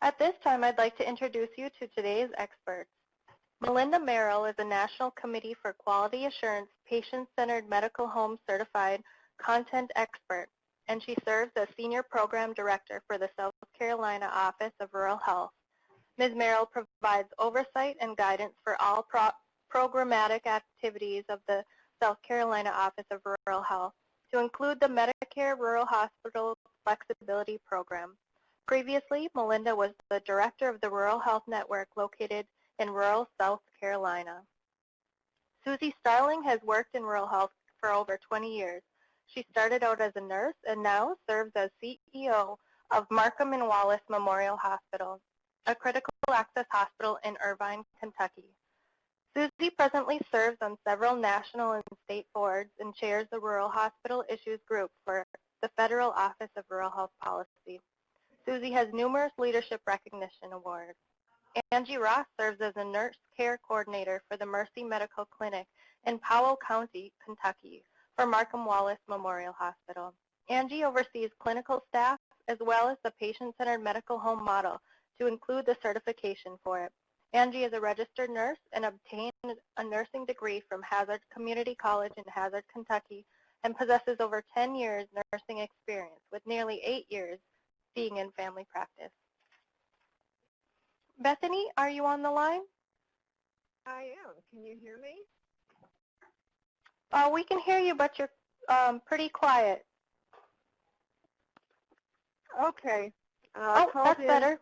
At this time, I'd like to introduce you to today's experts. Melinda Merrill is a National Committee for Quality Assurance Patient-Centered Medical Home Certified Content Expert, and she serves as Senior Program Director for the South Carolina Office of Rural Health. Ms. Merrill provides oversight and guidance for all programmatic activities of the South Carolina Office of Rural Health, to include the Medicare Rural Hospital Flexibility Program. Previously, Melinda was the Director of the Rural Health Network located in rural South Carolina. Susie Starling has worked in rural health for over 20 years. She started out as a nurse and now serves as CEO of Markham and Wallace Memorial Hospital, a critical access hospital in Irvine, Kentucky. Susie presently serves on several national and state boards and chairs the Rural Hospital Issues Group for the Federal Office of Rural Health Policy. Susie has numerous leadership recognition awards. Angie Ross serves as a nurse care coordinator for the Mercy Medical Clinic in Powell County, Kentucky, for Markham Wallace Memorial Hospital. Angie oversees clinical staff as well as the patient-centered medical home model to include the certification for it. Angie is a registered nurse and obtained a nursing degree from Hazard Community College in Hazard, Kentucky, and possesses over 10 years nursing experience, with nearly 8 years being in family practice. Bethany, are you on the line? I am. Can you hear me? We can hear you, but you're pretty quiet. Okay. That's better.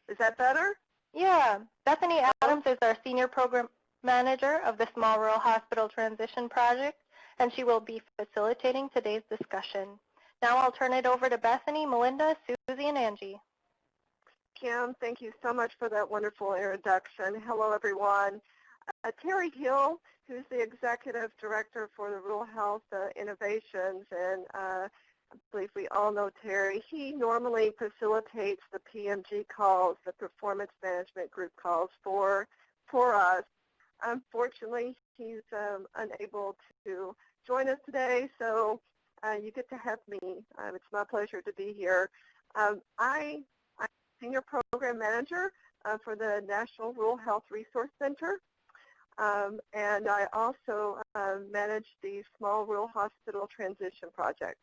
Is that better? Yeah. Bethany Adams is our Senior Program Manager of the Small Rural Hospital Transition Project, and she will be facilitating today's discussion. Now I'll turn it over to Bethany, Melinda, Susie, and Angie. Kim, thank you so much for that wonderful introduction. Hello, everyone. Terry Hill, who's the Executive Director for the Rural Health Innovations, and I believe we all know Terry. He normally facilitates the PMG calls, the Performance Management Group calls for us. Unfortunately, he's unable to join us today, so you get to have me. It's my pleasure to be here. I'm Senior Program Manager for the National Rural Health Resource Center, and I also manage the Small Rural Hospital Transition Project.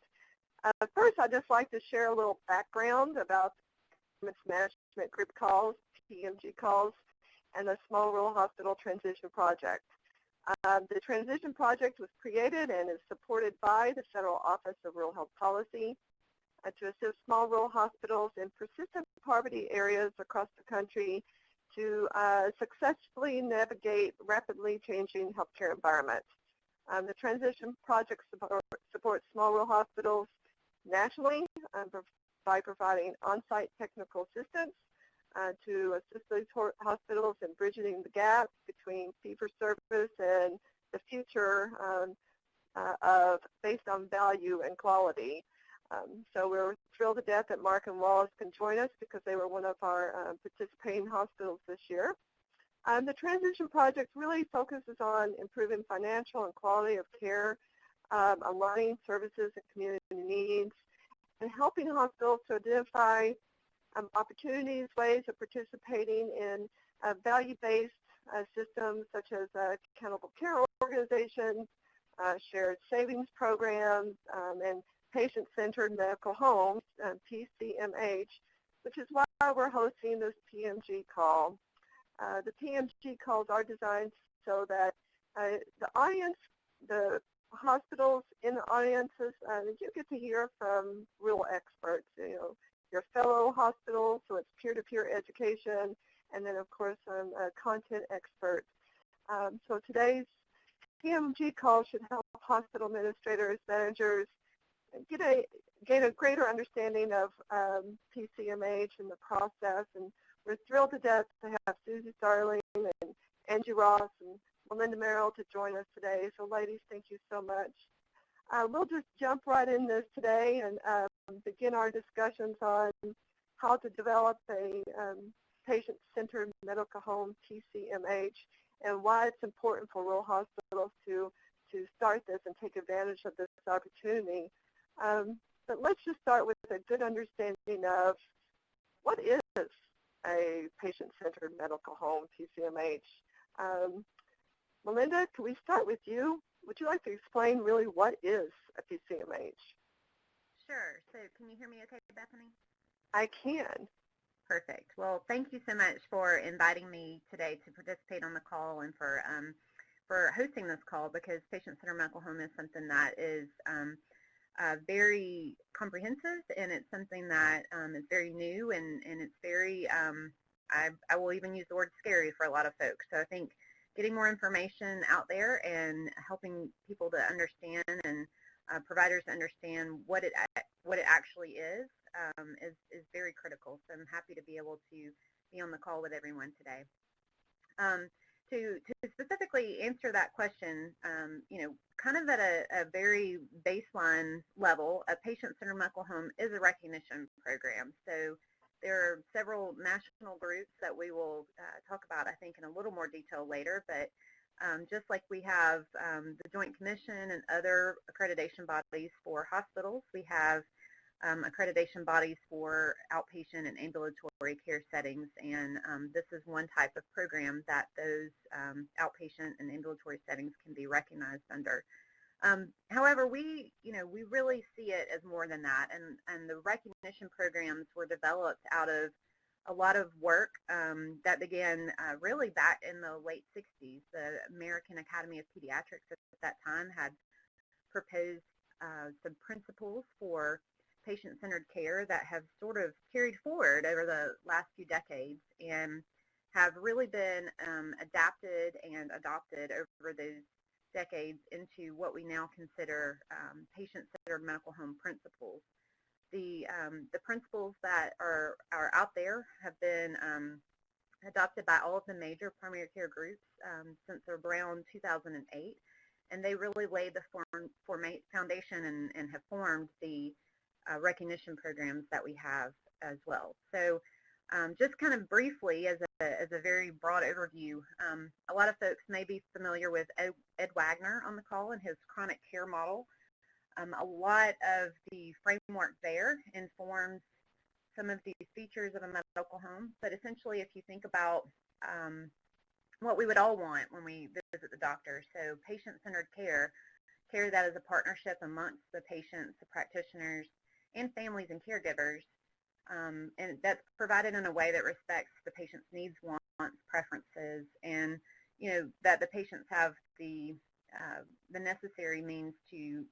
First, I'd just like to share a little background about Performance Management Group calls, PMG calls, and the Small Rural Hospital Transition Project. The Transition Project was created and is supported by the Federal Office of Rural Health Policy to assist small rural hospitals in persistent poverty areas across the country to successfully navigate rapidly changing healthcare environments. The Transition Project supports small rural hospitals nationally by providing on-site technical assistance to assist these hospitals in bridging the gap between fee-for-service and the future based on value and quality. So we're thrilled to death that Markham Wallace can join us because they were one of our participating hospitals this year. The Transition Project really focuses on improving financial and quality of care, aligning services and community needs, and helping hospitals to identify opportunities, ways of participating in value-based systems such as accountable care organizations, shared savings programs, and patient-centered medical homes, Pcmh, which is why we're hosting this PMG call. The PMG calls are designed so that the audience, the hospitals in the audiences, you get to hear from real experts, your fellow hospitals, so it's peer-to-peer education, and then of course content experts. So today's PMG call should help hospital administrators, managers gain a greater understanding of Pcmh and the process, and we're thrilled to death to have Susie Starling and Angie Ross and Melinda Merrill to join us today. So ladies, thank you so much. We'll just jump right in this today and begin our discussions on how to develop a patient-centered medical home, Pcmh, and why it's important for rural hospitals to start this and take advantage of this opportunity. But let's just start with a good understanding of what is a patient-centered medical home, PCMH? Melinda, can we start with you? Would you like to explain really what is a PCMH? Sure. So can you hear me okay, Bethany? I can. Perfect. Well, thank you so much for inviting me today to participate on the call and for hosting this call, because patient-centered medical home is something that is very comprehensive, and it's something that is very new, and it's very, I will even use the word scary for a lot of folks. So I think getting more information out there and helping people to understand and providers to understand what it actually is very critical. So I'm happy to be able to be on the call with everyone today. To specifically answer that question, kind of at a very baseline level, a patient-centered medical home is a recognition program. So there are several national groups that we will talk about, I think, in a little more detail later, but just like we have the Joint Commission and other accreditation bodies for hospitals, we have accreditation bodies for outpatient and ambulatory care settings, and this is one type of program that those outpatient and ambulatory settings can be recognized under. However, we really see it as more than that, and the recognition programs were developed out of a lot of work that began really back in the late 60s. The American Academy of Pediatrics at that time had proposed some principles for patient-centered care that have sort of carried forward over the last few decades and have really been adapted and adopted over those decades into what we now consider patient-centered medical home principles. The principles that are out there have been adopted by all of the major primary care groups since around 2008, and they really laid the foundation and have formed the recognition programs that we have as well. So just kind of briefly, as a very broad overview, a lot of folks may be familiar with Ed Wagner on the call and his chronic care model. A lot of the framework there informs some of these features of a medical home, but essentially if you think about what we would all want when we visit the doctor, so patient-centered care that is a partnership amongst the patients, the practitioners, and families and caregivers, and that's provided in a way that respects the patient's needs, wants, preferences, and that the patients have the necessary means to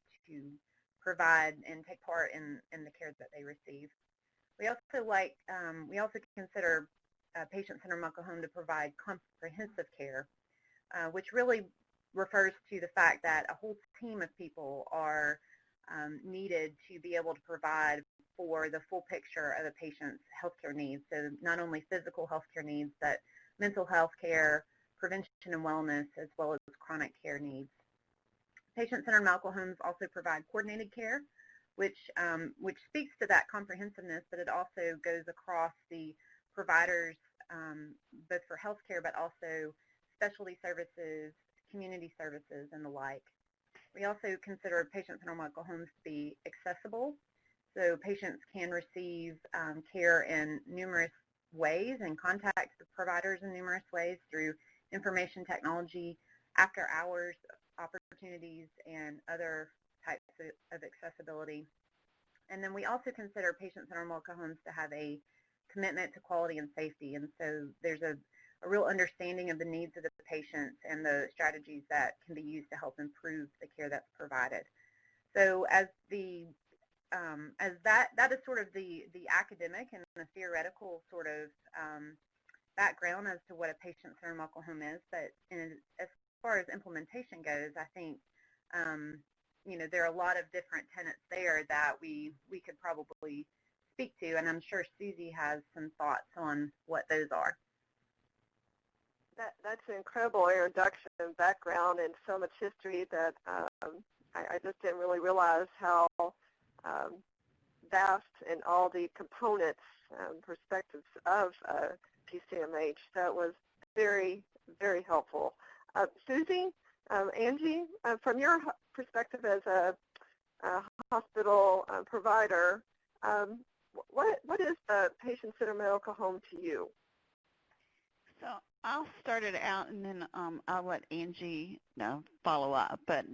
provide and take part in the care that they receive. We also consider patient-centered medical home to provide comprehensive care, which really refers to the fact that a whole team of people are needed to be able to provide for the full picture of a patient's healthcare needs. So not only physical healthcare needs, but mental health care, prevention and wellness, as well as chronic care needs. Patient-centered medical homes also provide coordinated care, which speaks to that comprehensiveness, but it also goes across the providers, both for healthcare, but also specialty services, community services, and the like. We also consider patient-centered medical homes to be accessible, so patients can receive care in numerous ways and contact the providers in numerous ways through information technology, after-hours opportunities, and other types of accessibility. And then we also consider patient-centered medical homes to have a commitment to quality and safety, and so there's a real understanding of the needs of the patients and the strategies that can be used to help improve the care that's provided. So as that is sort of the academic and the theoretical sort of background as to what a patient-centered medical home is, but as far as implementation goes, I think there are a lot of different tenets there that we could probably speak to, and I'm sure Susie has some thoughts on what those are. That's an incredible introduction and background and so much history that I just didn't really realize how vast and all the components, perspectives of PCMH. That was very, very helpful. Susie, Angie, from your perspective as a hospital provider, what is the patient-centered medical home to you? So I'll start it out, and then I'll let Angie follow up. But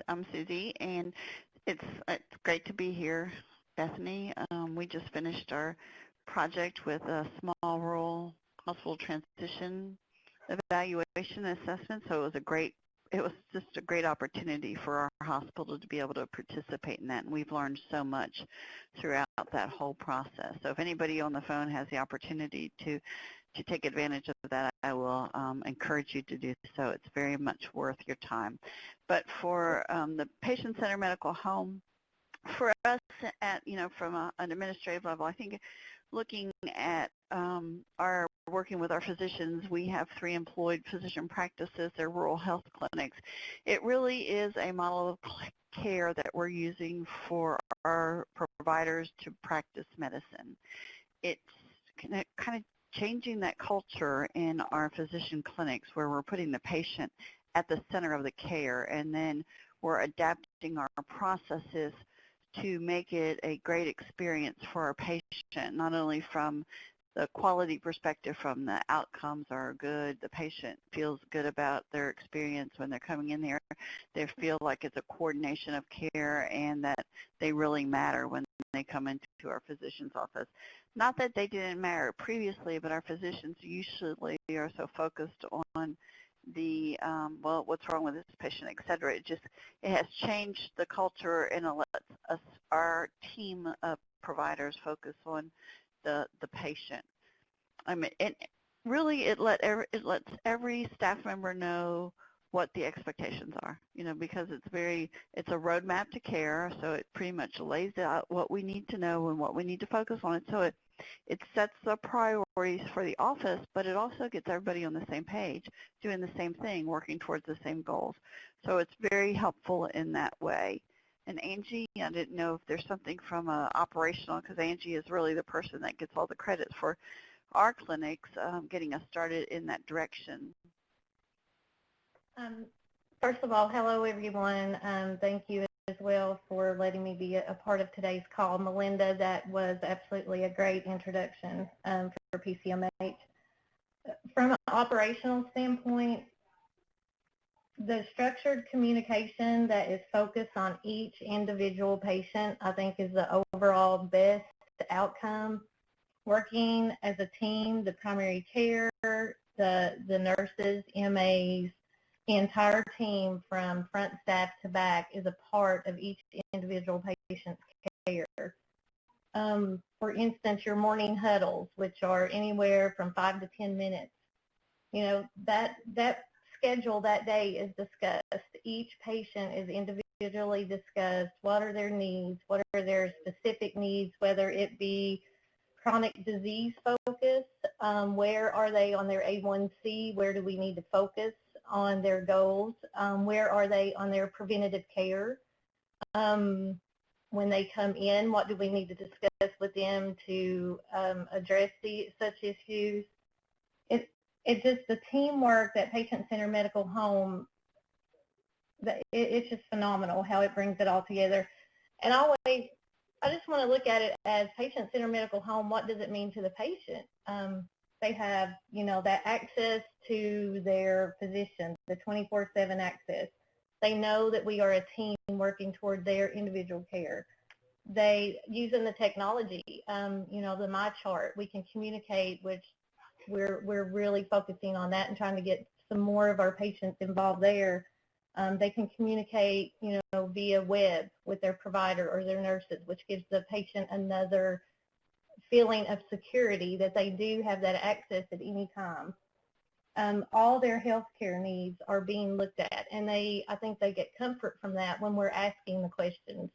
I'm Susie, and it's great to be here, Bethany. We just finished our project with a small rural hospital transition evaluation assessment. So it was just a great opportunity for our hospital to be able to participate in that, and we've learned so much throughout that whole process. So if anybody on the phone has the opportunity to take advantage of that, I will encourage you to do so. It's very much worth your time. But for the patient-centered medical home, for us from an administrative level, I think looking at our working with our physicians, we have 3 employed physician practices. They're rural health clinics. It really is a model of care that we're using for our providers to practice medicine. It's kind of changing that culture in our physician clinics where we're putting the patient at the center of the care, and then we're adapting our processes to make it a great experience for our patient, not only from the quality perspective, from the outcomes are good, the patient feels good about their experience when they're coming in there, they feel like it's a coordination of care and that they really matter when they come into our physician's office. Not that they didn't matter previously, but our physicians usually are so focused on the, what's wrong with this patient, et cetera. It has changed the culture and it lets our team of providers focus on the patient. I mean, and really it lets every staff member know what the expectations are, because it's a roadmap to care, so it pretty much lays out what we need to know and what we need to focus on. So it sets the priorities for the office, but it also gets everybody on the same page, doing the same thing, working towards the same goals. So it's very helpful in that way. And Angie, I didn't know if there's something from operational, because Angie is really the person that gets all the credit for our clinics getting us started in that direction. First of all, hello everyone. Thank you as well for letting me be a part of today's call. Melinda, that was absolutely a great introduction for PCMH. From an operational standpoint, the structured communication that is focused on each individual patient, I think, is the overall best outcome. Working as a team, the primary care, the nurses, MAs, the entire team from front staff to back is a part of each individual patient's care. For instance, your morning huddles, which are anywhere from 5 to 10 minutes, that schedule that day is discussed. Each patient is individually discussed. What are their needs? What are their specific needs, whether it be chronic disease focus, where are they on their A1C, where do we need to focus on their goals, where are they on their preventative care, when they come in, what do we need to discuss with them to address such issues. It's just the teamwork that Patient-Centered Medical Home, it's just phenomenal how it brings it all together. And I just want to look at it as Patient-Centered Medical Home, what does it mean to the patient? They have, that access to their physician, the 24/7 access. They know that we are a team working toward their individual care. They, using the technology, the MyChart, we can communicate, which we're really focusing on that and trying to get some more of our patients involved there. They can communicate, via web with their provider or their nurses, which gives the patient another feeling of security that they do have that access at any time. All their healthcare needs are being looked at, and I think they get comfort from that when we're asking the questions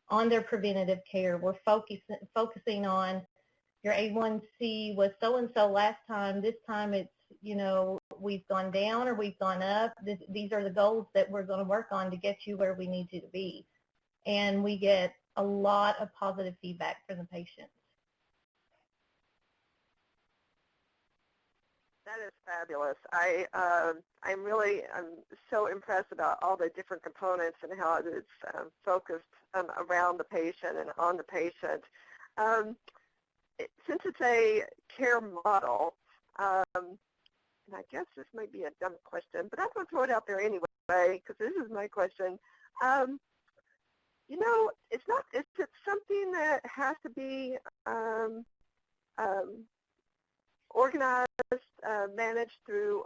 on their preventative care. We're focusing on your A1C was so-and-so last time. This time it's, we've gone down or we've gone up. These are the goals that we're going to work on to get you where we need you to be. And we get a lot of positive feedback from the patients. That is fabulous. I'm so impressed about all the different components and how it's focused around the patient and on the patient. since it's a care model, and I guess this might be a dumb question, but I'm going to throw it out there anyway because this is my question. You know, is it something that has to be organized, managed through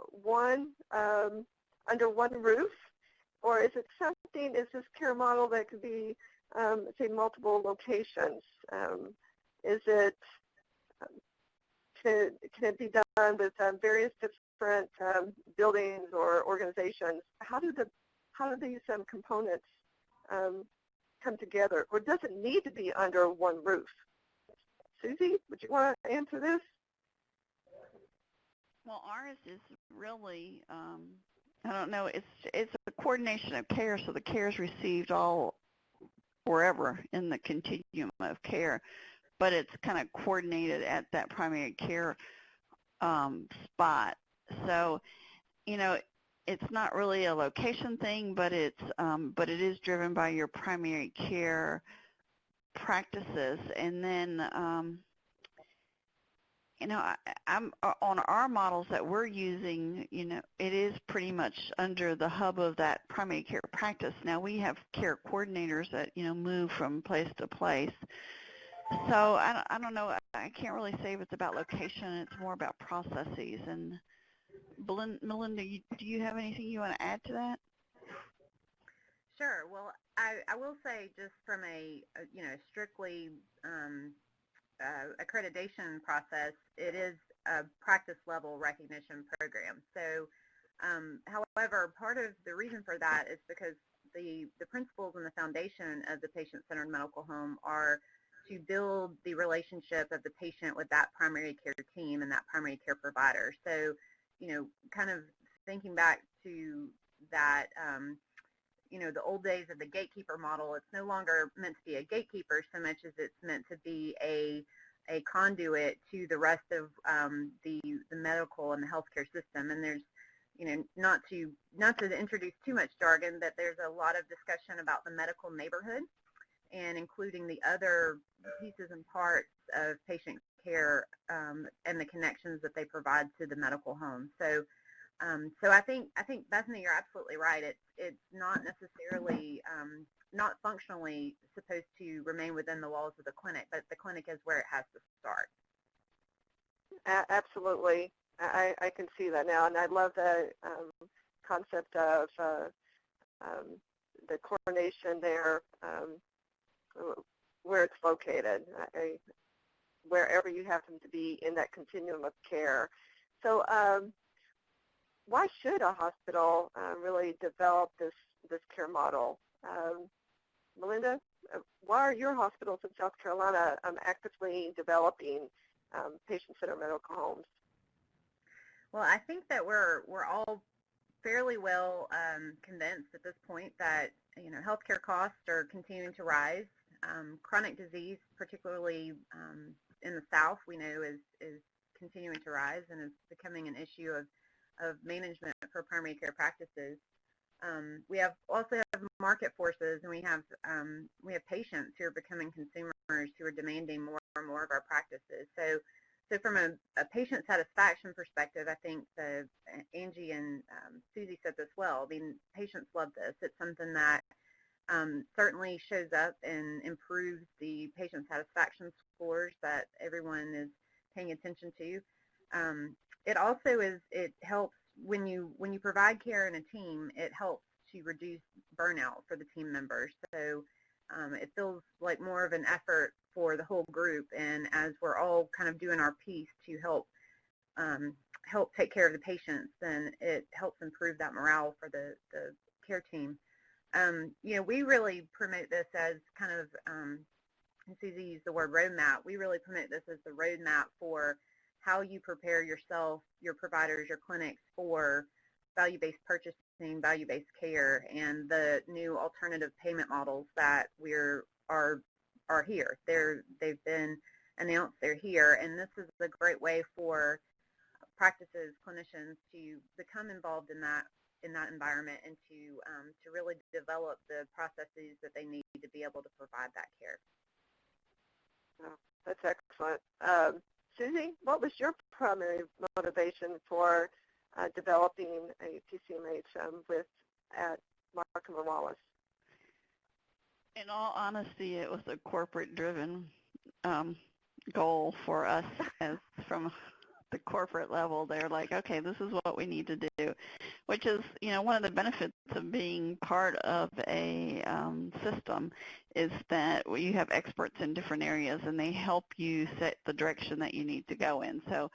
under one roof, or is it something? Is this care model that could be, say, multiple locations? Is it can it be done with various different buildings or organizations? How do these components come together, or does it need to be under one roof? Susie, would you want to answer this? Well, ours is really, I don't know, it's a coordination of care, so the care is received all wherever in the continuum of care, but it's kind of coordinated at that primary care spot. So, you know, it's not really a location thing, but it is driven by your primary care practices. And then, you know, I'm on our models that we're using, you know, it is pretty much under the hub of that primary care practice. Now we have care coordinators that, you know, move from place to place. So I don't know, I can't really say if it's about location, it's more about processes. And Melinda, do you have anything you want to add to that? Sure. Well, I will say just from a you know, strictly accreditation process, it is a practice level recognition program. So, however, part of the reason for that is because the principles and the foundation of the patient-centered medical home are to build the relationship of the patient with that primary care team and that primary care provider. So, you know, kind of thinking back to that, you know, the old days of the gatekeeper model, it's no longer meant to be a gatekeeper so much as it's meant to be a conduit to the rest of the medical and the healthcare system. And there's, you know, not to introduce too much jargon, but there's a lot of discussion about the medical neighborhood and including the other pieces and parts of patient care and the connections that they provide to the medical home. So, so I think Bethany, you're absolutely right. It's not necessarily not functionally supposed to remain within the walls of the clinic, but the clinic is where it has to start. Absolutely, I can see that now, and I love the concept of the coordination there, where it's located, wherever you happen to be in that continuum of care. So why should a hospital really develop this care model? Melinda, why are your hospitals in South Carolina actively developing patient-centered medical homes? Well, I think that we're all fairly well convinced at this point that, you know, healthcare costs are continuing to rise. Chronic disease, particularly in the South, we know is continuing to rise and is becoming an issue of management for primary care practices. We also have market forces, and we have patients who are becoming consumers who are demanding more and more of our practices. So from a patient satisfaction perspective, I think Angie and Susie said this well. I mean, patients love this. It's something that certainly shows up and improves the patient satisfaction scores that everyone is paying attention to. It also it helps when you provide care in a team, it helps to reduce burnout for the team members. So it feels like more of an effort for the whole group, and as we're all kind of doing our piece to help take care of the patients, then it helps improve that morale for the care team. You know, we really promote this as kind of, and Susie used the word roadmap, we really promote this as the roadmap for how you prepare yourself, your providers, your clinics for value-based purchasing, value-based care, and the new alternative payment models that are here. They've been announced, they're here, and this is a great way for practices, clinicians to become involved in that environment and to really develop the processes that they need to be able to provide that care. Oh, that's Excellent. Susie, what was your primary motivation for developing a Pcmh at Markham and Wallace? In all honesty, it was a corporate-driven goal for us as from the corporate level. They're like, okay, this is what we need to do, which is, one of the benefits of being part of a system is that you have experts in different areas and they help you set the direction that you need to go in. So,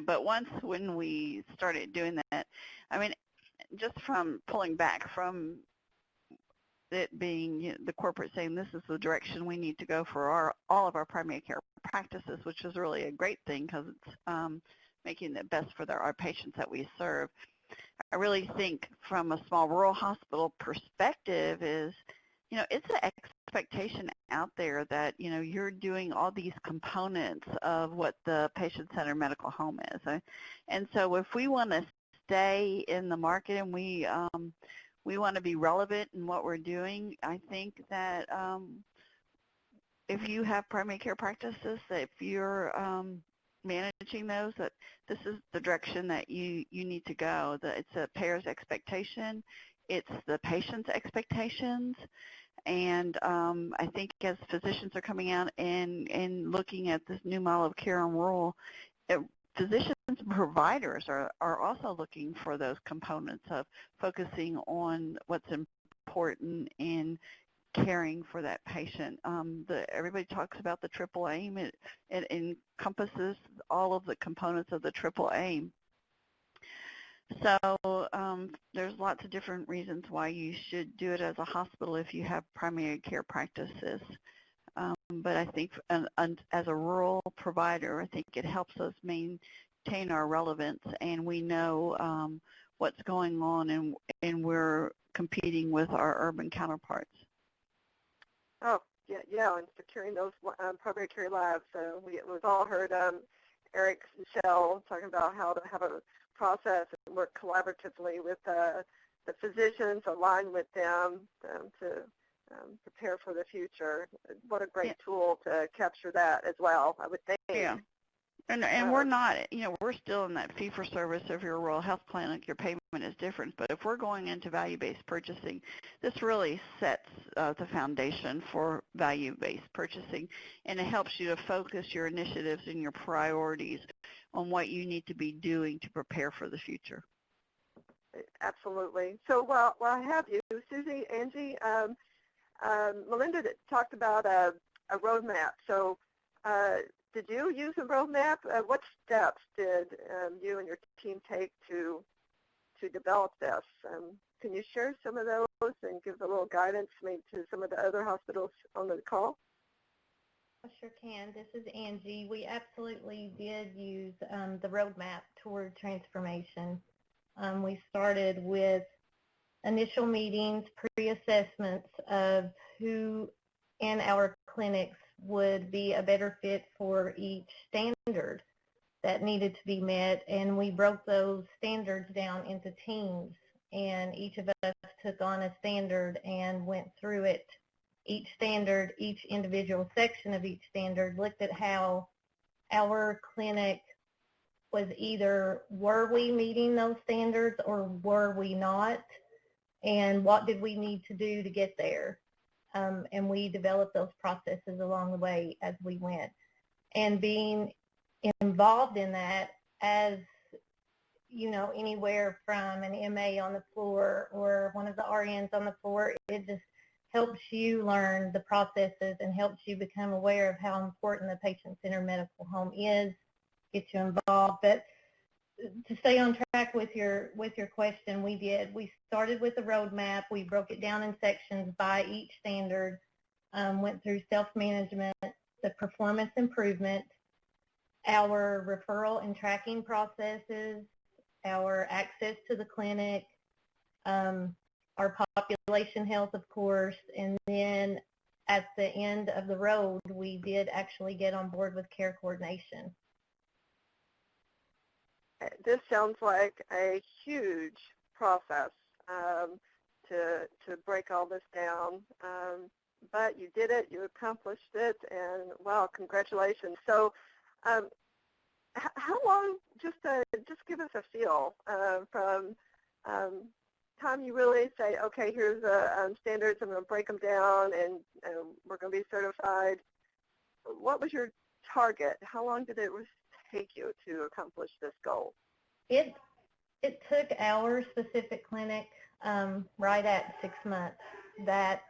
but once when we started doing that, I mean, just from pulling back from it being the corporate saying this is the direction we need to go for all of our primary care practices, which is really a great thing because it's making it best for our patients that we serve. I really think from a small rural hospital perspective is, it's an expectation out there that, you're doing all these components of what the patient-centered medical home is. And so if we want to stay in the market and we want to be relevant in what we're doing, I think that if you have primary care practices, that if you're managing those, that this is the direction that you need to go. That it's a payer's expectation, it's the patient's expectations, and I think as physicians are coming out and looking at this new model of care in rural, physicians and providers are also looking for those components of focusing on what's important in caring for that patient. Everybody talks about the triple aim. It encompasses all of the components of the triple aim. So there's lots of different reasons why you should do it as a hospital if you have primary care practices. But I think as a rural provider, I think it helps us maintain our relevance, and we know what's going on, and we're competing with our urban counterparts. Oh, yeah, and securing those primary care labs. So we've all heard Eric and Michelle talking about how to have a process and work collaboratively with the physicians, align with them to prepare for the future. What a great tool to capture that as well, I would think. Yeah. And we're not, we're still in that fee-for-service. If you're a rural health plan, like your payment is different. But if we're going into value-based purchasing, this really sets the foundation for value-based purchasing, and it helps you to focus your initiatives and your priorities on what you need to be doing to prepare for the future. Absolutely. So while I have you, Susie, Angie, Melinda talked about a roadmap. So did you use a roadmap? What steps did you and your team take to develop this? Can you share some of those and give a little guidance maybe to some of the other hospitals on the call? I sure can. This is Angie. We absolutely did use the roadmap toward transformation. We started with initial meetings, pre-assessments of who in our clinics would be a better fit for each standard that needed to be met, and we broke those standards down into teams, and each of us took on a standard and went through it. Each standard, each individual section of each standard looked at how our clinic was either were we meeting those standards or were we not, and what did we need to do to get there. And we developed those processes along the way as we went. And being involved in that as, anywhere from an MA on the floor or one of the RNs on the floor, it just helps you learn the processes and helps you become aware of how important the patient-centered medical home is, get you involved. But to stay on track with your question, we started with a roadmap. We broke it down in sections by each standard, went through self-management, the performance improvement, our referral and tracking processes, our access to the clinic, our population health, of course, and then at the end of the road, we did actually get on board with care coordination. This sounds like a huge process to break all this down. but you did it, you accomplished it, and wow, congratulations. So how long, just give us a feel from time you really say, okay, here's the standards, I'm going to break them down, and we're going to be certified. What was your target? How long did it take you to accomplish this goal? It took our specific clinic right at 6 months. That,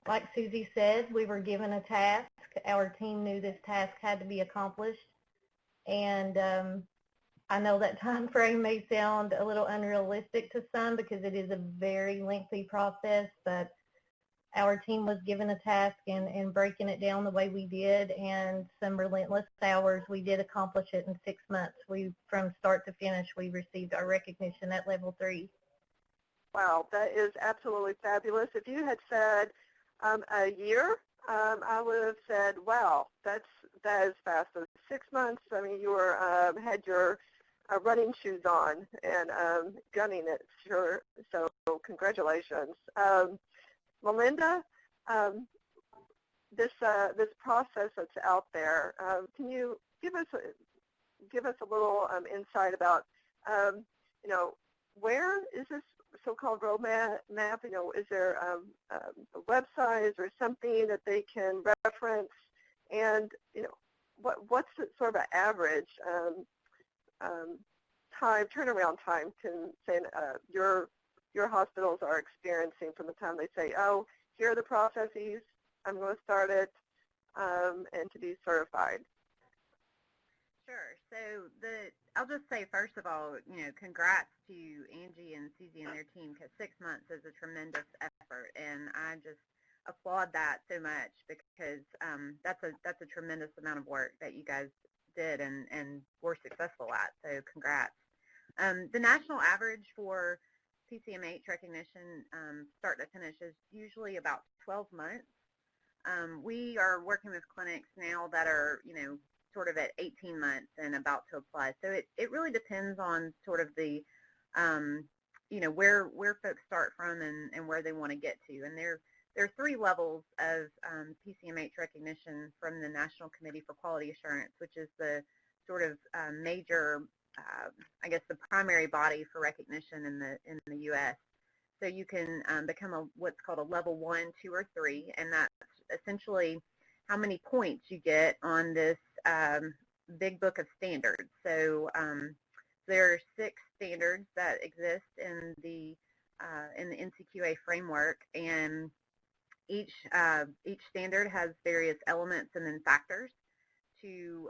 like Susie said, we were given a task. Our team knew this task had to be accomplished, and I know that time frame may sound a little unrealistic to some because it is a very lengthy process, but our team was given a task, and breaking it down the way we did and some relentless hours, we did accomplish it in 6 months. From start to finish, we received our recognition at level 3. Wow, that is absolutely fabulous. If you had said a year, I would have said, wow, that is fast. So 6 months, I mean, you were had your running shoes on and gunning it, sure. So congratulations. Melinda, this process that's out there, can you give us a little insight about, where is this so-called roadmap? Is there a website? Is there something that they can reference? And what's the sort of an average turnaround time can say your hospitals are experiencing from the time they say, oh, here are the processes, I'm going to start it, and to be certified? Sure. So I'll just say, first of all, congrats to Angie and Susie and their team, because 6 months is a tremendous effort, and I just applaud that so much because that's a tremendous amount of work that you guys did and were successful at. So congrats. The national average for Pcmh recognition start to finish is usually about 12 months. We are working with clinics now that are, sort of at 18 months and about to apply. So it really depends on sort of the, where folks start from and where they want to get to. And there are 3 levels of Pcmh recognition from the National Committee for Quality Assurance, which is the sort of major, I guess, the primary body for recognition in the U.S. So you can become what's called a level 1, 2, or 3, and that's essentially how many points you get on this big book of standards. So there are 6 standards that exist in the NCQA framework, and each standard has various elements and then factors to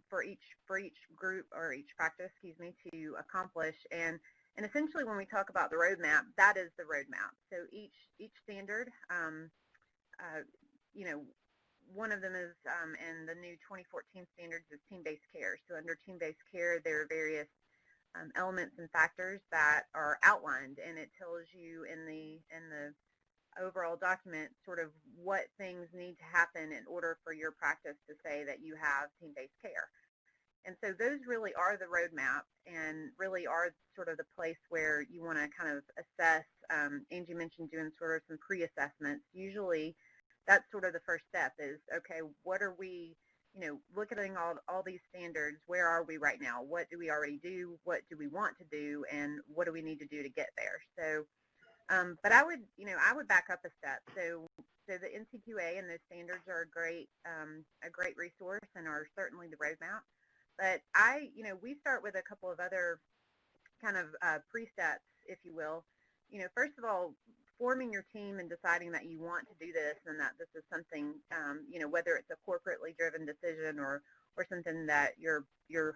for each group or each practice, to accomplish. And essentially, when we talk about the roadmap, that is the roadmap. So each standard, one of them is in the new 2014 standards is team-based care. So under team-based care, there are various elements and factors that are outlined, and it tells you in the overall document sort of what things need to happen in order for your practice to say that you have team-based care. And so those really are the roadmap and really are sort of the place where you want to kind of assess. Angie mentioned doing sort of some pre-assessments. Usually that's sort of the first step is, okay, what are we, looking at all these standards, where are we right now? What do we already do? What do we want to do? And what do we need to do to get there? So, but I would back up a step. So the NCQA and those standards are a great resource and are certainly the roadmap. But we start with a couple of other kind of pre-steps, if you will. First of all, forming your team and deciding that you want to do this and that this is something, whether it's a corporately driven decision or something that your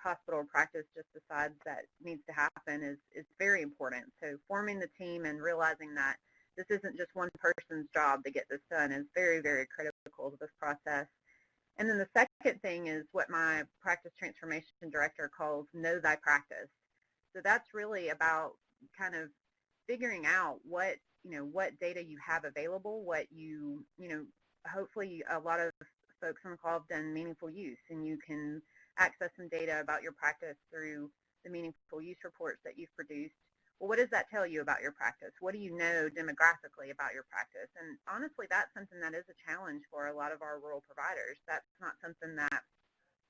hospital or practice just decides that needs to happen is very important. So forming the team and realizing that this isn't just one person's job to get this done is very, very critical to this process. And then the second thing is what my practice transformation director calls know thy practice. So that's really about kind of figuring out what data you have available, what hopefully a lot of folks on the call have done meaningful use, and you can access some data about your practice through the meaningful use reports that you've produced. well, what does that tell you about your practice? What do you know demographically about your practice? And honestly, that's something that is a challenge for a lot of our rural providers. That's not something that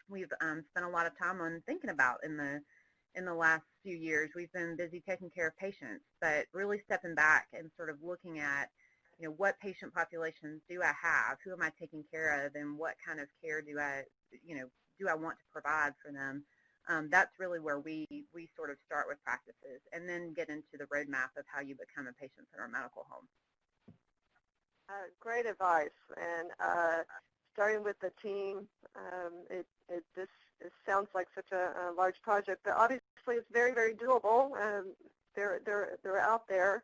we've spent a lot of time on thinking about in the last few years. We've been busy taking care of patients, but really stepping back and sort of looking at, what patient populations do I have? Who am I taking care of? And what kind of care do I want to provide for them? That's really where we sort of start with practices and then get into the roadmap of how you become a patient-centered medical home. Great advice. And starting with the team, this sounds like such a large project, but obviously it's very, very doable. They're out there,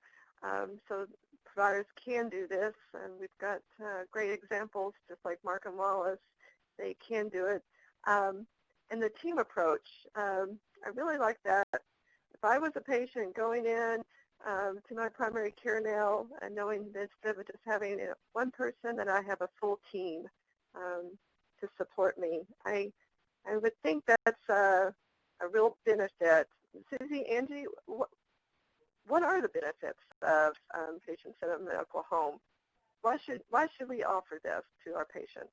so providers can do this, and we've got great examples, just like Mark and Wallace. They can do it. And the team approach, I really like that. If I was a patient going in to my primary care now, and knowing that instead of just having one person, that I have a full team to support me, I would think that's a real benefit. Susie, Angie, what are the benefits of patient-centered medical home? Why should we offer this to our patients?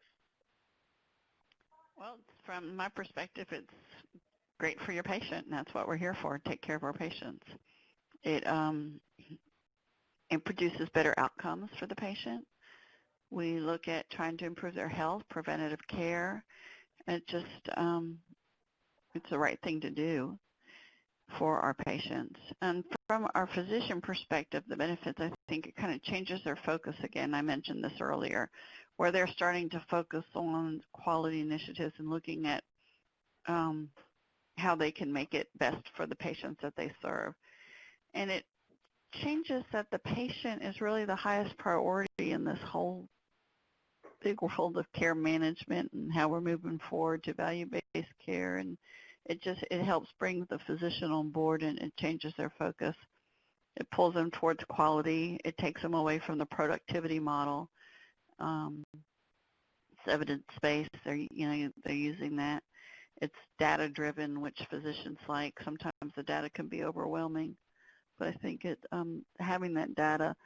Well, from my perspective, it's great for your patient, and that's what we're here for, take care of our patients. It produces better outcomes for the patient. We look at trying to improve their health, preventative care. It's the right thing to do for our patients. And from our physician perspective, the benefits, I think it kind of changes their focus again. I mentioned this earlier, where they're starting to focus on quality initiatives and looking at how they can make it best for the patients that they serve. And it changes that the patient is really the highest priority in this whole big world of care management and how we're moving forward to value-based care. And it helps bring the physician on board, and it changes their focus. It pulls them towards quality. It takes them away from the productivity model. It's evidence-based. They're using that. It's data-driven, which physicians like. Sometimes the data can be overwhelming, but I think having that data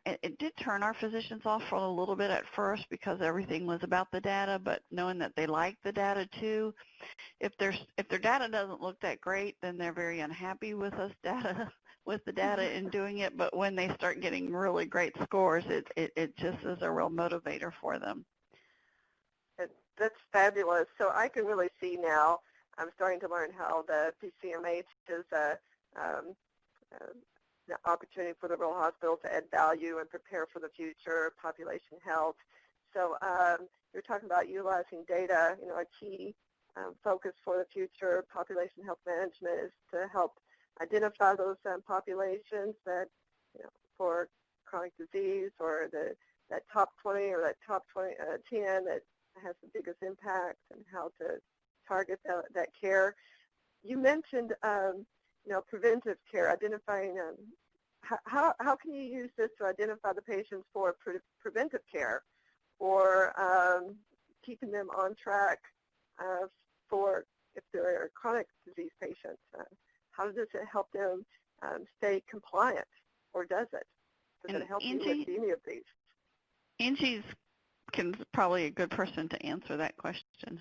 it did turn our physicians off for a little bit at first because everything was about the data, but knowing that they like the data too. If their data doesn't look that great, then they're very unhappy with the data and doing it. But when they start getting really great scores, it just is a real motivator for them. That's fabulous. So I can really see now, I'm starting to learn how the Pcmh is the opportunity for the rural hospital to add value and prepare for the future, population health. So you're talking about utilizing data. A key focus for the future population health management is to help identify those populations that, for chronic disease or that top 20 or that top 10 that has the biggest impact, and how to target that care. You mentioned preventive care, identifying how can you use this to identify the patients for preventive care, or keeping them on track for if they're chronic disease patients? How does it help them stay compliant, or does it? Does it help you with any of these? Angie's probably a good person to answer that question.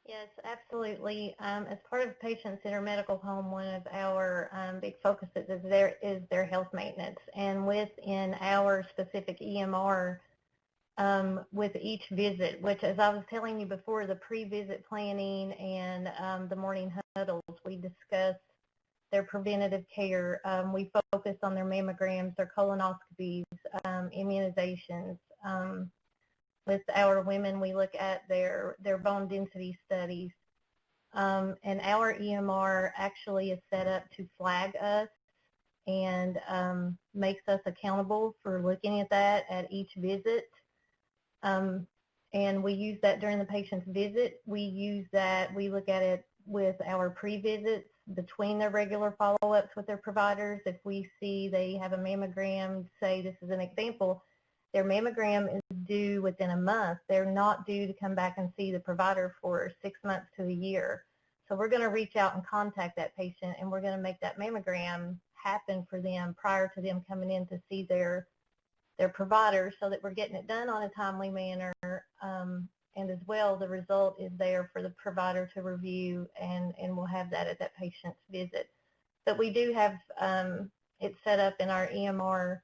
Yes, absolutely. As part of patient-centered medical home, one of our big focuses is their health maintenance. And within our specific EMR, with each visit, which, as I was telling you before, the pre-visit planning and the morning huddles, we discuss their preventative care. We focus on their mammograms, their colonoscopies, immunizations. With our women, we look at their bone density studies. And our EMR actually is set up to flag us and makes us accountable for looking at that at each visit. And we use that during the patient's visit. We look at it with our pre-visits between their regular follow-ups with their providers. If we see they have a mammogram, say this is an example, their mammogram is due within a month. They're not due to come back and see the provider for 6 months to a year. So we're going to reach out and contact that patient, and we're going to make that mammogram happen for them prior to them coming in to see their provider, so that we're getting it done on a timely manner. And as well, the result is there for the provider to review, and we'll have that at that patient's visit. But we do have it set up in our EMR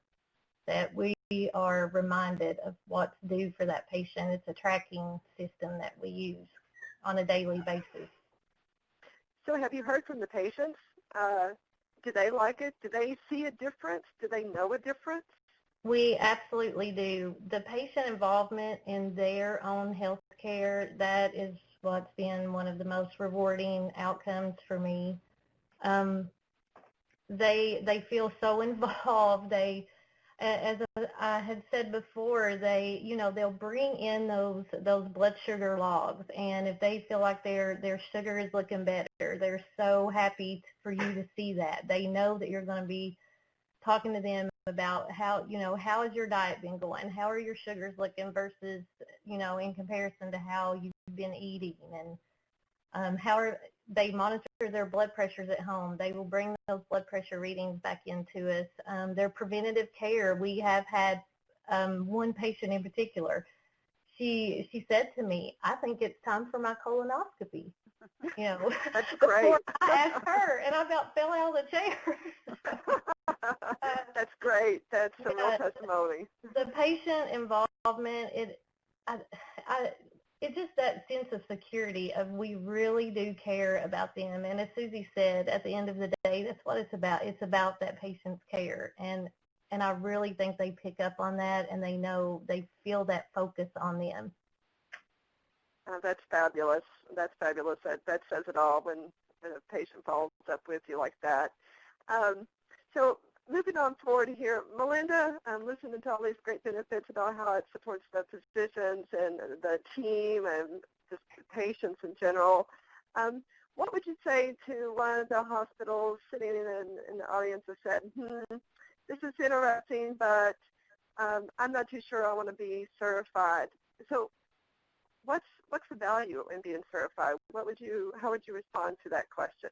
that we are reminded of what to do for that patient. It's a tracking system that we use on a daily basis. So have you heard from the patients? Do they like it? Do they see a difference? Do they know a difference? We absolutely do. The patient involvement in their own health care, that is what's been one of the most rewarding outcomes for me. They feel so involved. As I had said before, they'll bring in those blood sugar logs, and if they feel like their sugar is looking better, they're so happy for you to see that. They know that you're going to be talking to them about how has your diet been going? How are your sugars looking versus, in comparison to how you've been eating, and they monitor their blood pressures at home. They will bring those blood pressure readings back into us. Their preventative care, we have had one patient in particular. She said to me, "I think it's time for my colonoscopy." That's great. Before I asked her, and I about fell out of the chair. That's great. That's a real testimony. The patient involvement, it's just that sense of security of we really do care about them. And as Susie said, at the end of the day, that's what it's about. It's about that patient's care. And I really think they pick up on that, and they feel that focus on them. That's fabulous. That's fabulous. That says it all when a patient follows up with you like that. So moving on forward here, Melinda, listening to all these great benefits about how it supports the physicians and the team and just the patients in general, what would you say to one of the hospitals sitting in the audience that said, this is interesting, but I'm not too sure I want to be certified? So what's the value in being certified? How would you respond to that question?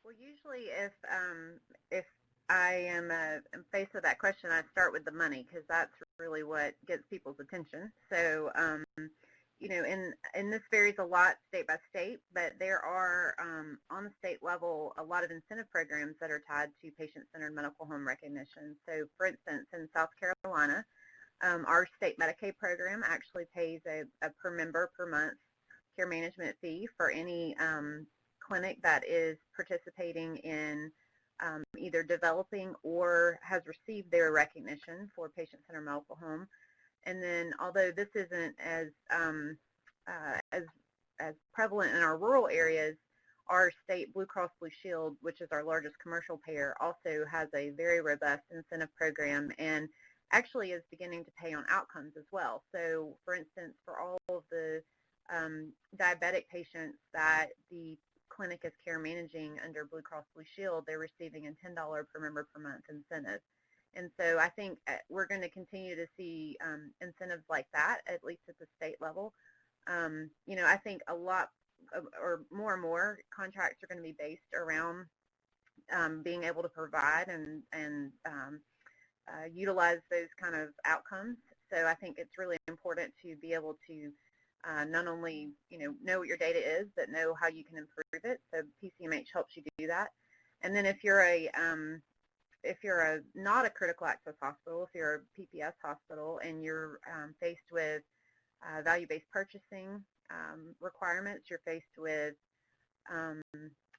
Well, usually if I am faced with that question, I start with the money, because that's really what gets people's attention. So, and this varies a lot state by state, but there are on the state level a lot of incentive programs that are tied to patient-centered medical home recognition. So, for instance, in South Carolina, our state Medicaid program actually pays a per member per month care management fee for any clinic that is participating in either developing or has received their recognition for patient-centered medical home. And then, although this isn't as prevalent in our rural areas, our state Blue Cross Blue Shield, which is our largest commercial payer, also has a very robust incentive program and actually is beginning to pay on outcomes as well. So, for instance, for all of the diabetic patients that the clinic is care managing under Blue Cross Blue Shield, they're receiving a $10 per member per month incentive. And so I think we're going to continue to see incentives like that, at least at the state level. I think a lot or more and more contracts are going to be based around being able to provide and utilize those kind of outcomes. So I think it's really important to be able to not only, know what your data is, but know how you can improve it. So Pcmh helps you do that. And then if you're not a critical access hospital, if you're a PPS hospital and you're faced with value-based purchasing requirements, you're faced with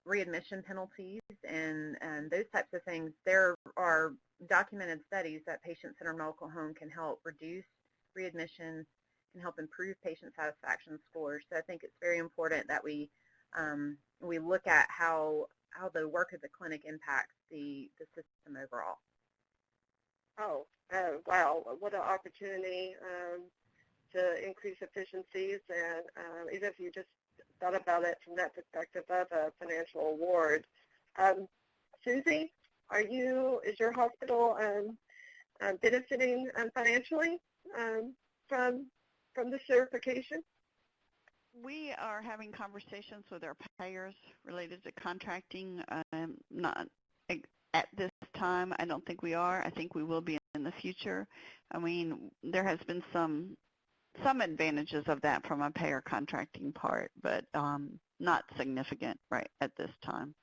readmission penalties and those types of things, there are documented studies that patient-centered medical home can help reduce readmissions, can help improve patient satisfaction scores. So I think it's very important that we look at how the work of the clinic impacts the system overall. Oh, wow, what an opportunity to increase efficiencies, and even if you just thought about it from that perspective of a financial award. Susie, is your hospital benefiting financially from the certification? we are having conversations with our payers related to contracting. Not at this time. I don't think we are. I think we will be in the future. I mean, there has been some advantages of that from a payer contracting part, but not significant right at this time.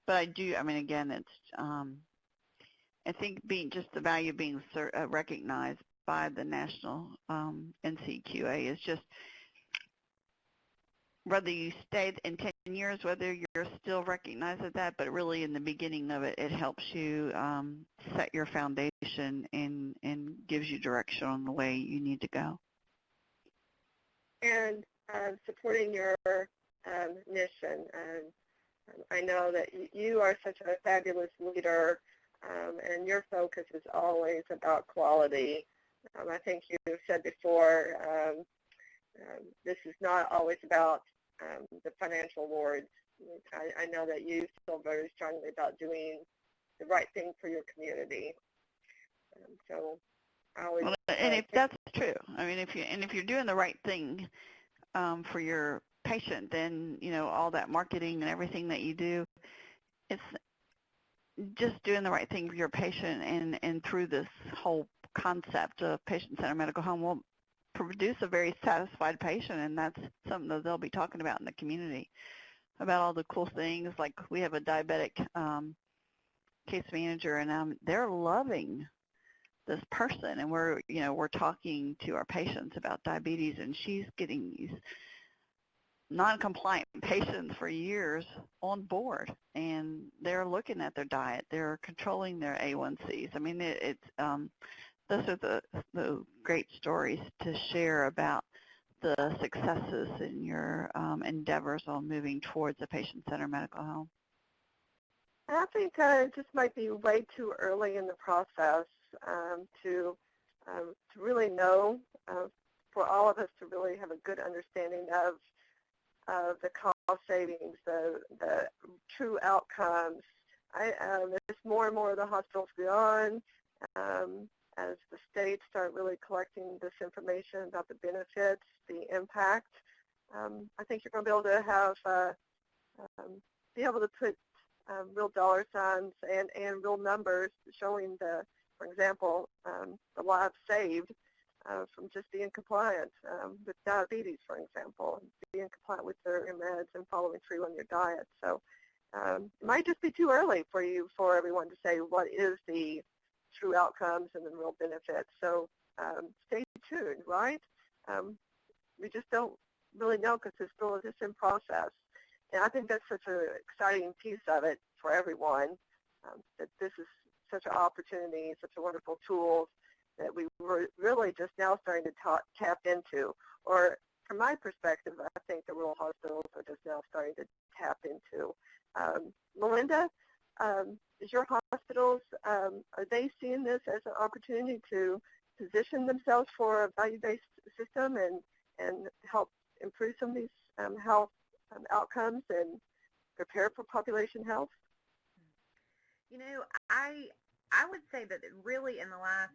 But I do. I mean, again, it's. I think being just the value of being recognized by the national NCQA is just, whether you stay in 10 years, whether you're still recognized as that, but really in the beginning of it, it helps you set your foundation and gives you direction on the way you need to go. And supporting your mission. And I know that you are such a fabulous leader, and your focus is always about quality. I think you said before, this is not always about the financial awards. I know that you feel very strongly about doing the right thing for your community. So I always and if that's true, I mean, if you're doing the right thing for your patient, then all that marketing and everything that you do, it's just doing the right thing for your patient, and through this whole concept of patient-centered medical home will produce a very satisfied patient, and that's something that they'll be talking about in the community, about all the cool things. Like, we have a diabetic case manager, and they're loving this person, and we're talking to our patients about diabetes, and she's getting these non-compliant patients for years on board, and they're looking at their diet, they're controlling their A1Cs. I mean, those are the great stories to share about the successes in your endeavors on moving towards a patient-centered medical home. I think it just might be way too early in the process to really know, for all of us to really have a good understanding of the cost savings, the true outcomes. As more and more of the hospitals go on, as the states start really collecting this information about the benefits, the impact, I think you're going to be able to have put real dollar signs and real numbers showing for example, the lives saved from just being compliant with diabetes, for example, being compliant with their meds and following through on your diet. So it might just be too early for everyone to say what is the true outcomes and the real benefits. So stay tuned, right? We just don't really know because it's still just in process. And I think that's such an exciting piece of it for everyone, that this is such an opportunity, such a wonderful tool that we were really just now starting to tap into. Or from my perspective, I think the rural hospitals are just now starting to tap into. Melinda, is your hospitals, are they seeing this as an opportunity to position themselves for a value-based system and help improve some of these health outcomes and prepare for population health? I would say that really in the last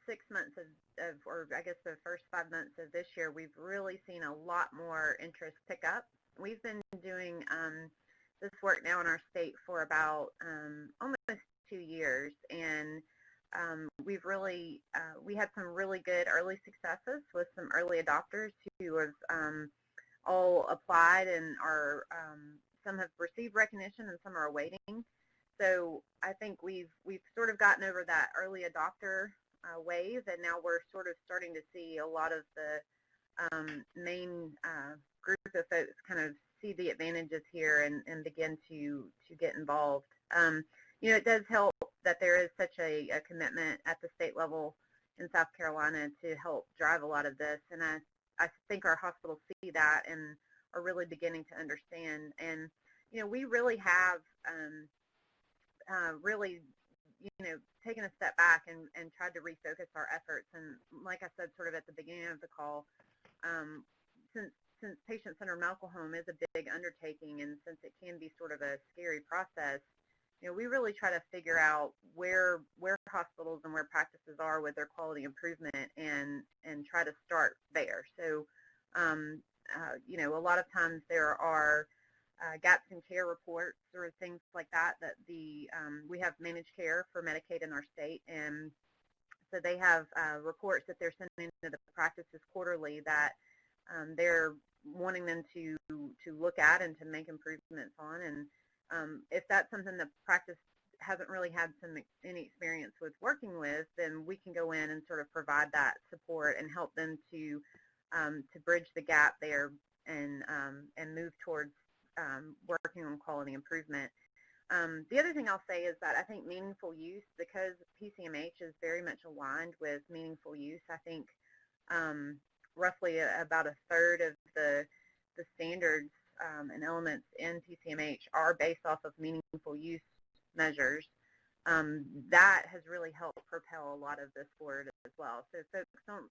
6 months or I guess the first 5 months of this year, we've really seen a lot more interest pick up. We've been doing this work now in our state for about almost 2 years, and we've really we had some really good early successes with some early adopters who have all applied and are some have received recognition and some are awaiting. So I think we've sort of gotten over that early adopter wave, and now we're sort of starting to see a lot of the main group of folks kind of see the advantages here and begin to get involved. It does help that there is such a commitment at the state level in South Carolina to help drive a lot of this, and I think our hospitals see that and are really beginning to understand. And we really have really taken a step back and tried to refocus our efforts. And like I said sort of at the beginning of the call, since patient-centered medical home is a big undertaking, and since it can be sort of a scary process, we really try to figure out where hospitals and where practices are with their quality improvement and try to start there. So you know, a lot of times there are gaps in care reports or things like that we have managed care for Medicaid in our state, and so they have reports that they're sending to the practices quarterly that they're wanting them to look at and to make improvements on. And if that's something the practice hasn't really had any experience with working with, then we can go in and sort of provide that support and help them to bridge the gap there and move towards working on quality improvement. The other thing I'll say is that I think meaningful use, because PCMH is very much aligned with meaningful use, I think roughly about a third of the standards and elements in PCMH are based off of meaningful use measures. That has really helped propel a lot of this forward as well. So folks don't,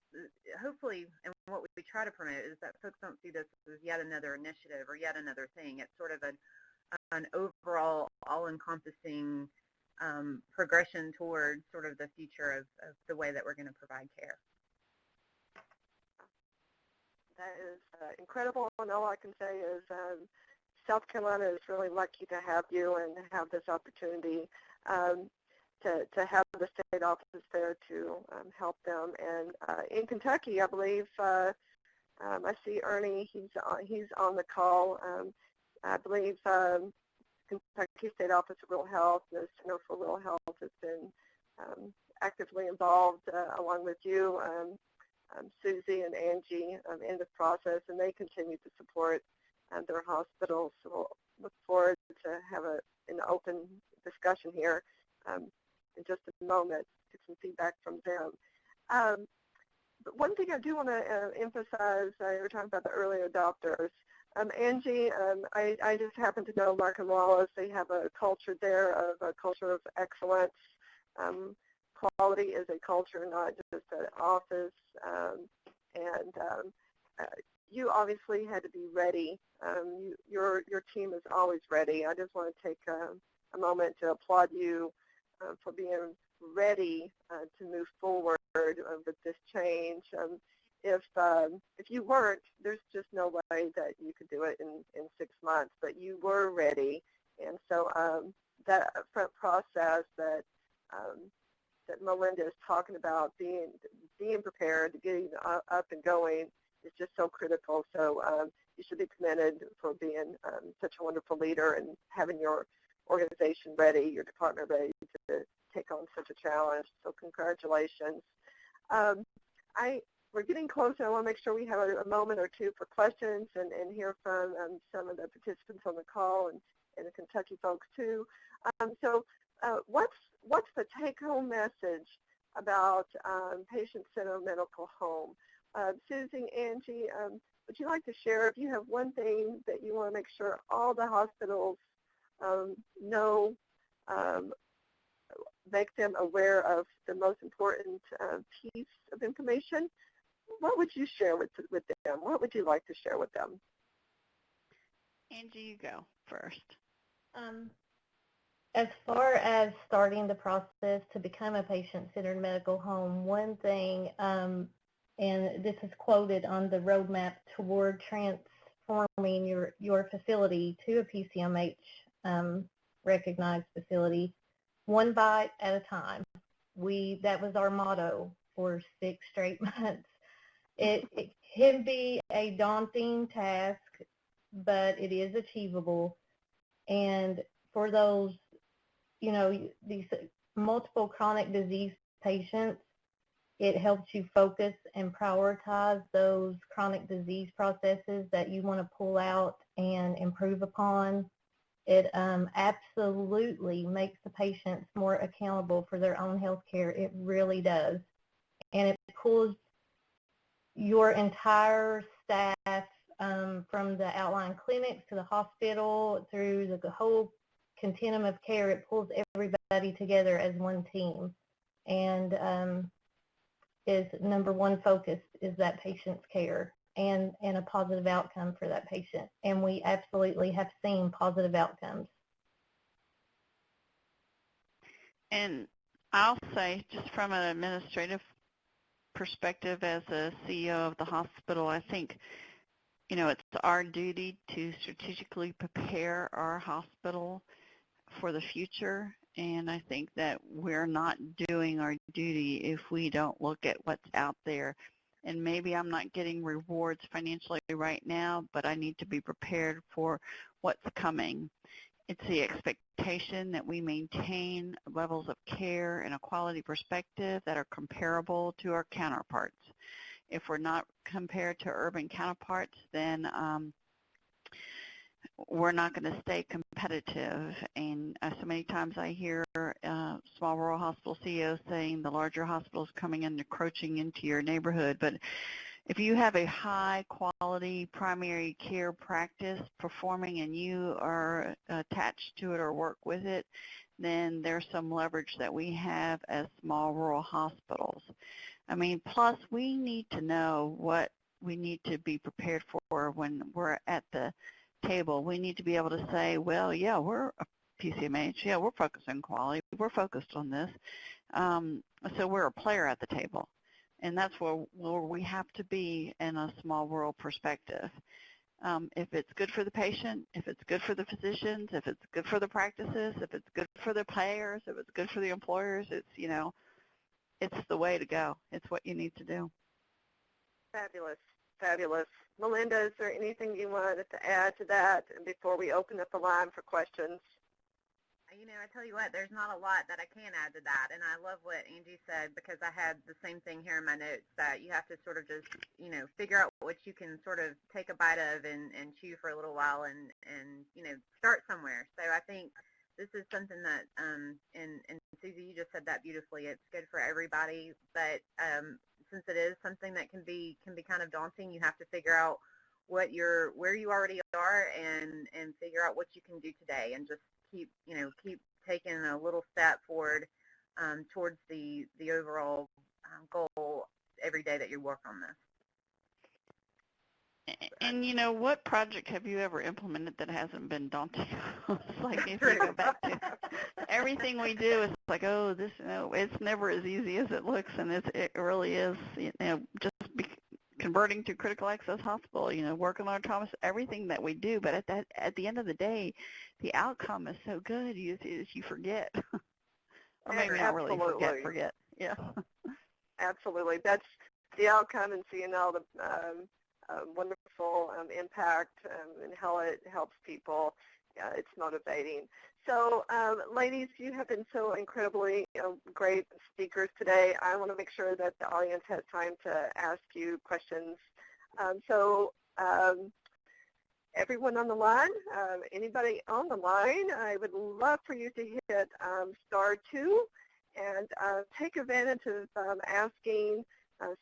hopefully, and what we try to promote is that folks don't see this as yet another initiative or yet another thing. It's sort of an overall all-encompassing progression towards sort of the future of the way that we're going to provide care. That is incredible, and all I can say is South Carolina is really lucky to have you and have this opportunity to have the state office there to help them. And in Kentucky, I believe, I see Ernie, he's on the call. I believe Kentucky State Office of Rural Health, the Center for Rural Health, has been actively involved along with you, Susie and Angie, in this process, and they continue to support their hospitals. So we'll look forward to have an open discussion here in just a moment, get some feedback from them. But one thing I do want to emphasize, you were talking about the early adopters. Angie, I just happen to know Mark and Wallace. They have a culture there of a culture of excellence. Quality is a culture, not just an office. You obviously had to be ready. Your team is always ready. I just want to take a moment to applaud you for being ready to move forward with this change. If you weren't, there's just no way that you could do it in 6 months, but you were ready. And so that upfront process that Melinda is talking about, being prepared, getting up and going, is just so critical. So you should be commended for being such a wonderful leader and having your organization ready, your department ready to take on such a challenge. So congratulations. We're getting close, and I want to make sure we have a moment or two for questions and hear from some of the participants on the call and the Kentucky folks too. What's the take-home message about patient-centered medical home? Susie, Angie, would you like to share if you have one thing that you want to make sure all the hospitals know, make them aware of the most important piece of information? What would you share with them? What would you like to share with them? Angie, you go first. As far as starting the process to become a patient-centered medical home, one thing, and this is quoted on the roadmap toward transforming your facility to a Pcmh recognized facility, one bite at a time. That was our motto for 6 straight months. It can be a daunting task, but it is achievable. And for those, these multiple chronic disease patients, it helps you focus and prioritize those chronic disease processes that you want to pull out and improve upon. It absolutely makes the patients more accountable for their own health care. It really does. And it pulls your entire staff from the outlying clinics to the hospital through the whole continuum of care. It pulls everybody together as one team. And is number one focus is that patient's care and a positive outcome for that patient. And we absolutely have seen positive outcomes. And I'll say, just from an administrative perspective as a CEO of the hospital, I think it's our duty to strategically prepare our hospital for the future, and I think that we're not doing our duty if we don't look at what's out there. And maybe I'm not getting rewards financially right now, but I need to be prepared for what's coming. It's the expectation that we maintain levels of care and a quality perspective that are comparable to our counterparts. If we're not compared to urban counterparts, then we're not going to stay competitive. And so many times I hear small rural hospital CEOs saying the larger hospitals coming in, encroaching into your neighborhood. But if you have a high quality primary care practice performing and you are attached to it or work with it, then there's some leverage that we have as small rural hospitals. I mean, plus we need to know what we need to be prepared for when we're at the table. We need to be able to say, well, yeah, we're a PCMH, yeah, we're focused on quality, we're focused on this, so we're a player at the table. And that's where we have to be in a small rural perspective. If it's good for the patient, if it's good for the physicians, if it's good for the practices, if it's good for the payers, if it's good for the employers, it's, it's the way to go. It's what you need to do. Fabulous, fabulous. Melinda, is there anything you wanted to add to that before we open up the line for questions? I tell you what, there's not a lot that I can add to that, and I love what Angie said because I had the same thing here in my notes, that you have to sort of just, figure out what you can sort of take a bite of and chew for a little while and start somewhere. So I think this is something that, and Susie, you just said that beautifully, it's good for everybody, but since it is something that can be kind of daunting, you have to figure out where you already are and figure out what you can do today, and just keep taking a little step forward towards the overall goal every day that you work on this. And what project have you ever implemented that hasn't been daunting? It's like if you go back to everything we do, it's like, oh, this, it's never as easy as it looks, and it really is, just converting to critical access hospital, working on autonomous, everything that we do. But at the end of the day, the outcome is so good, you forget. Or maybe not really forget. Yeah. Absolutely. That's the outcome, and seeing all the wonderful impact and how it helps people. It's motivating. So, ladies, you have been so incredibly great speakers today. I want to make sure that the audience has time to ask you questions. Everyone on the line, anybody on the line, I would love for you to hit *2 and take advantage of asking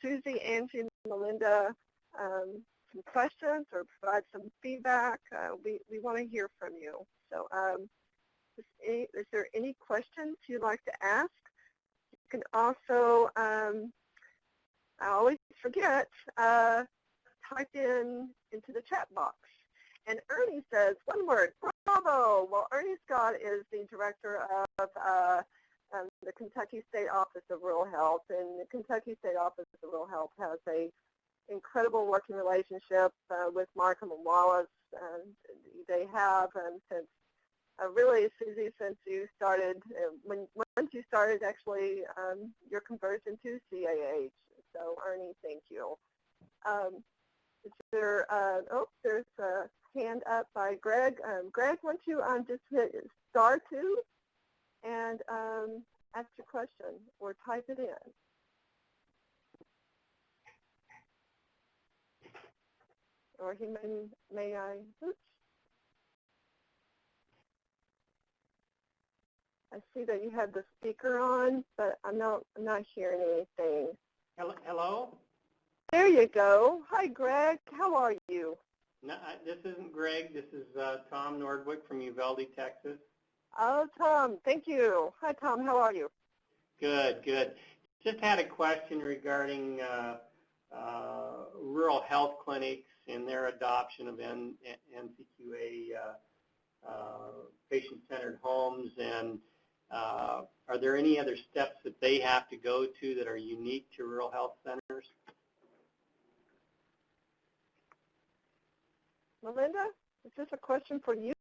Susie, Angie, and Melinda some questions or provide some feedback. We want to hear from you. So is there any questions you'd like to ask? You can also, I always forget, type into the chat box. And Ernie says, one word, bravo. Well, Ernie Scott is the director of the Kentucky State Office of Rural Health, and the Kentucky State Office of Rural Health has a incredible working relationship with Markham and Wallace. They have since really, Susie, since you started, once you started actually your conversion to CAH. So Ernie, thank you. Is there, there's a hand up by Greg. Greg, why don't you just hit *2 and ask your question or type it in. Or he may I, oops. I see that you have the speaker on, but I'm not hearing anything. Hello? There you go. Hi, Greg. How are you? No, this isn't Greg. This is Tom Nordwick from Uvalde, Texas. Oh, Tom. Thank you. Hi, Tom. How are you? Good, good. Just had a question regarding rural health clinics and their adoption of NCQA patient-centered homes, and are there any other steps that they have to go to that are unique to rural health centers? Melinda, is this a question for you?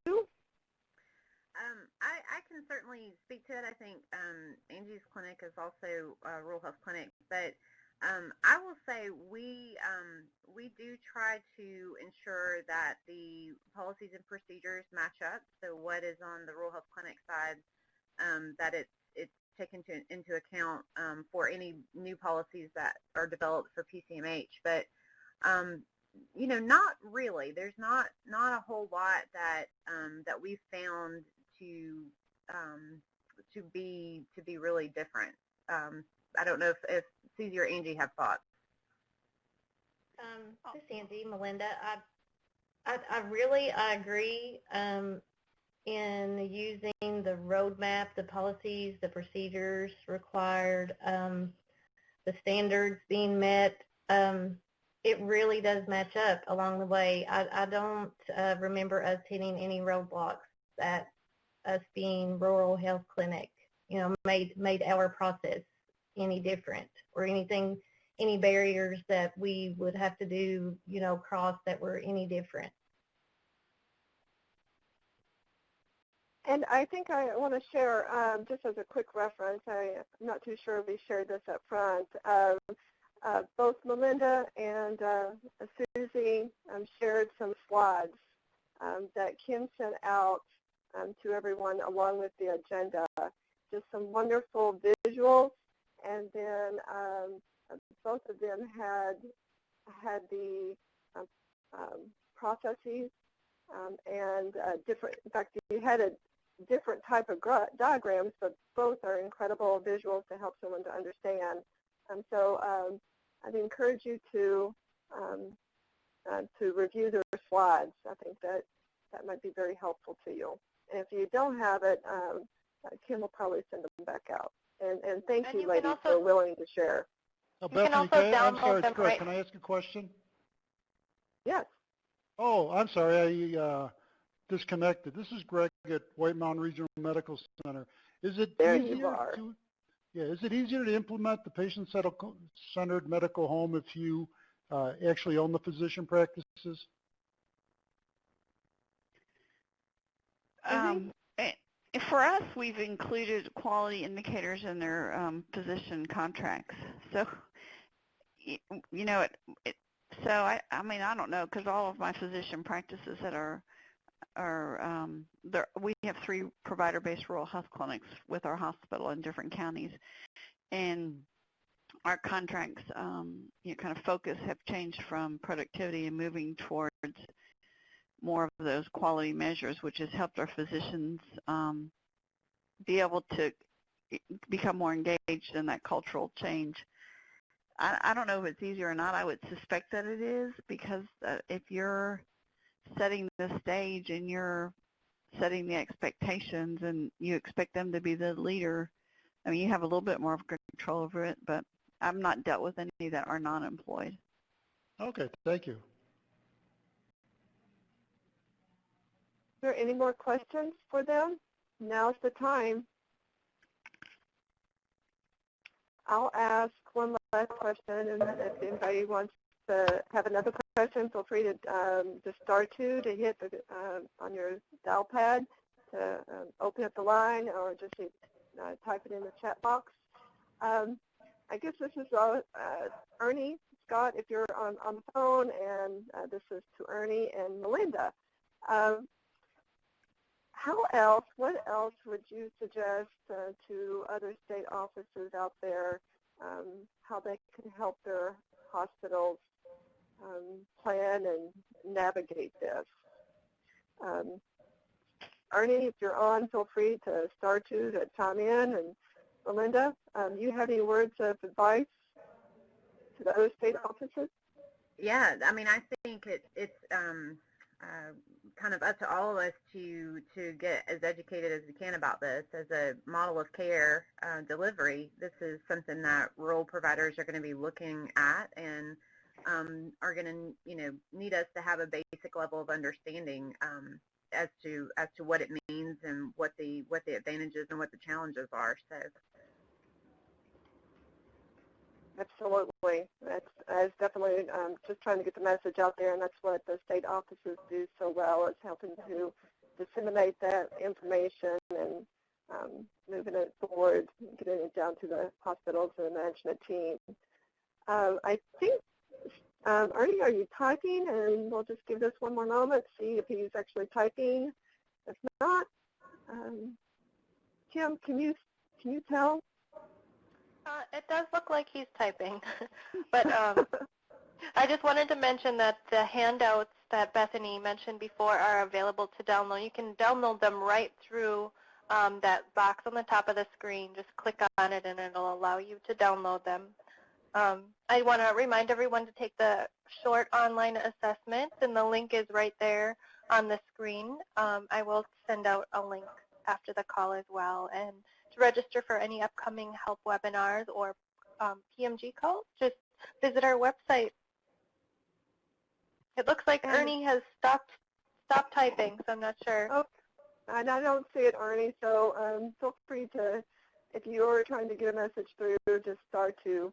I can certainly speak to it. I think Angie's clinic is also a rural health clinic, but I will say we do try to ensure that the policies and procedures match up. So what is on the rural health clinic side, that it's taken into account for any new policies that are developed for PCMH. But you know, not really. There's not a whole lot that that we've found to be really different. I don't know if Susie or Angie have thoughts. This is Angie. Melinda, I really agree in using the roadmap, the policies, the procedures required, the standards being met. It really does match up along the way. I don't remember us hitting any roadblocks that us being rural health clinic, you know, made our process any different, or anything, any barriers that we would have to do, you know, cross that were any different. And I think I want to share, just as a quick reference, I'm not too sure if we shared this up front, both Melinda and Susie shared some slides that Kim sent out to everyone along with the agenda. Just some wonderful visuals, and then both of them had the processes and different. In fact, you had a different type of diagrams, but both are incredible visuals to help someone to understand. And so I'd encourage you to review their slides. I think that might be very helpful to you. And if you don't have it, Kim will probably send them back out. And thank you, ladies, for willing to share. Bethany, I'm sorry, it's Greg. Can I ask a question? Yes. Oh, I'm sorry, I disconnected. This is Greg at White Mountain Regional Medical Center. Is it is it easier to implement the patient-centered medical home if you actually own the physician practices? For us, we've included quality indicators in their physician contracts. So, you know, so I mean, I don't know, because all of my physician practices that we have 3 provider-based rural health clinics with our hospital in different counties, and our contracts, you know, kind of focus have changed from productivity and moving towards more of those quality measures, which has helped our physicians be able to become more engaged in that cultural change. I don't know if it's easier or not. I would suspect that it is, because if you're setting the stage and you're setting the expectations and you expect them to be the leader, I mean, you have a little bit more control over it, but I've not dealt with any that are non-employed. Okay, thank you. Is there any more questions for them? Now's the time. I'll ask one last question, and then if anybody wants to have another question, feel free to star 2 to hit the, on your dial pad to open up the line, or just type it in the chat box. I guess this is Ernie, Scott, if you're on the phone, and this is to Ernie and Melinda. What else would you suggest to other state offices out there, how they can help their hospitals plan and navigate this? Ernie, if you're on, feel free to star 2 to chime in. And Melinda, you have any words of advice to the other state offices? Yeah, I mean, I think it's kind of up to all of us to get as educated as we can about this. As a model of care delivery, this is something that rural providers are going to be looking at, and are going to, you know, need us to have a basic level of understanding as to what it means and what the advantages and what the challenges are. So. Absolutely. That's definitely just trying to get the message out there, and that's what the state offices do so well, is helping to disseminate that information and moving it forward, getting it down to the hospitals and the management team. I think, Ernie, are you typing? And we'll just give this one more moment, see if he's actually typing. If not, Kim, can you tell? It does look like he's typing, but I just wanted to mention that the handouts that Bethany mentioned before are available to download. You can download them right through that box on the top of the screen. Just click on it and it'll allow you to download them. I want to remind everyone to take the short online assessment, and the link is right there on the screen. I will send out a link after the call as well. And to register for any upcoming help webinars or PMG calls, just visit our website. It looks like Ernie has stopped typing, so I'm not sure. Oh, and I don't see it, Ernie, so feel free to, if you're trying to get a message through, just start to.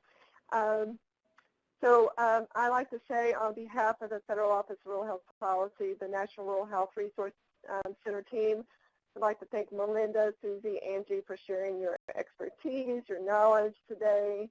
I like to say on behalf of the Federal Office of Rural Health Policy, the National Rural Health Resource Center team, I'd like to thank Melinda, Susie, Angie for sharing your expertise, your knowledge today.